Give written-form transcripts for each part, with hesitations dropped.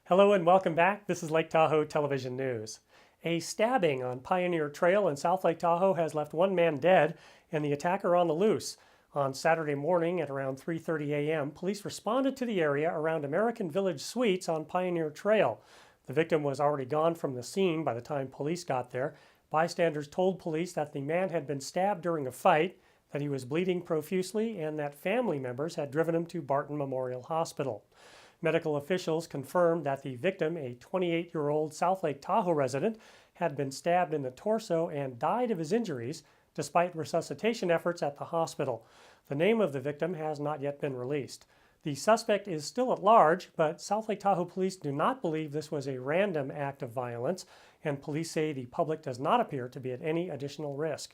Hello and welcome back. This is Lake Tahoe Television News. A stabbing on Pioneer Trail in South Lake Tahoe has left one man dead and the attacker on the loose. On Saturday morning at around 3:30 a.m., police responded to the area around American Village Suites on Pioneer Trail. The victim was already gone from the scene by the time police got there. Bystanders told police that the man had been stabbed during a fight, that he was bleeding profusely, and that family members had driven him to Barton Memorial Hospital. Medical officials confirmed that the victim, a 28-year-old South Lake Tahoe resident, had been stabbed in the torso and died of his injuries despite resuscitation efforts at the hospital. The name of the victim has not yet been released. The suspect is still at large, but South Lake Tahoe police do not believe this was a random act of violence, and police say the public does not appear to be at any additional risk.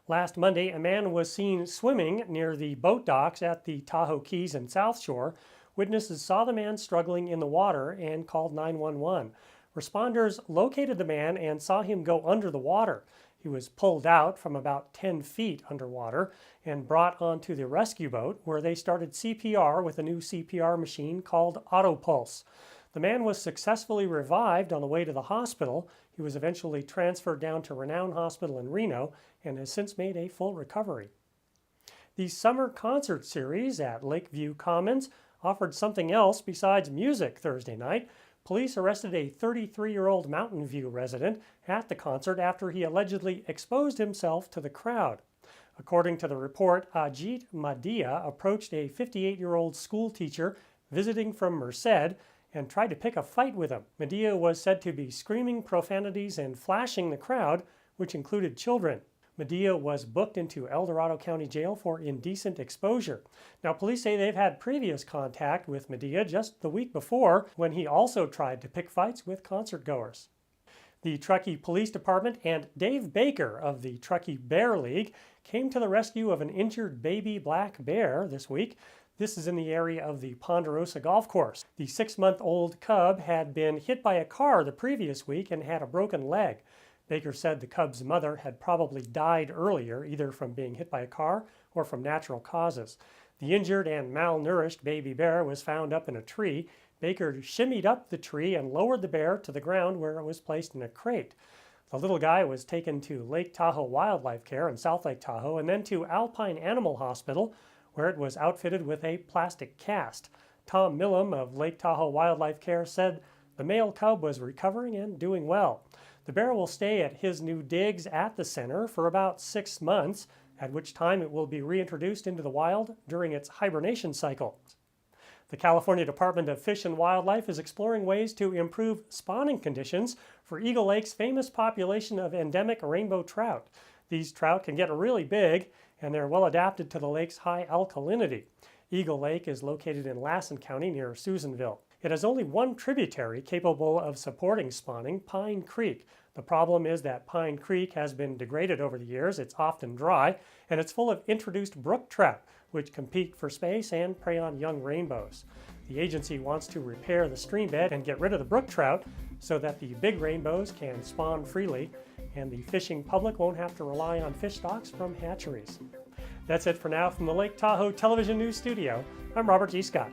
Last Monday, a man was seen swimming near the boat docks at the Tahoe Keys and South Shore. Witnesses saw the man struggling in the water and called 911. Responders located the man and saw him go under the water. He was pulled out from about 10 feet underwater and brought onto the rescue boat, where they started CPR with a new CPR machine called AutoPulse. The man was successfully revived on the way to the hospital. He was eventually transferred down to Renown Hospital in Reno and has since made a full recovery. The summer concert series at Lakeview Commons offered something else besides music Thursday night. Police arrested a 33-year-old Mountain View resident at the concert after he allegedly exposed himself to the crowd. According to the report, Ajit Madia approached a 58-year-old school teacher visiting from Merced and tried to pick a fight with him. Madia was said to be screaming profanities and flashing the crowd, which included children. Madia was booked into El Dorado County Jail for indecent exposure. Now, police say they've had previous contact with Madia just the week before, when he also tried to pick fights with concertgoers. The Truckee Police Department and Dave Baker of the Truckee Bear League came to the rescue of an injured baby black bear this week. This is in the area of the Ponderosa Golf Course. The 6-month-old cub had been hit by a car the previous week and had a broken leg. Baker said the cub's mother had probably died earlier, either from being hit by a car or from natural causes. The injured and malnourished baby bear was found up in a tree. Baker shimmied up the tree and lowered the bear to the ground, where it was placed in a crate. The little guy was taken to Lake Tahoe Wildlife Care in South Lake Tahoe and then to Alpine Animal Hospital, where it was outfitted with a plastic cast. Tom Millam of Lake Tahoe Wildlife Care said the male cub was recovering and doing well. The bear will stay at his new digs at the center for about 6 months, at which time it will be reintroduced into the wild during its hibernation cycle. The California Department of Fish and Wildlife is exploring ways to improve spawning conditions for Eagle Lake's famous population of endemic rainbow trout. These trout can get really big, and they're well adapted to the lake's high alkalinity. Eagle Lake is located in Lassen County near Susanville. It has only one tributary capable of supporting spawning, Pine Creek. The problem is that Pine Creek has been degraded over the years. It's often dry, and it's full of introduced brook trout, which compete for space and prey on young rainbows. The agency wants to repair the stream bed and get rid of the brook trout so that the big rainbows can spawn freely, and the fishing public won't have to rely on fish stocks from hatcheries. That's it for now from the Lake Tahoe Television News Studio. I'm Robert G. Scott.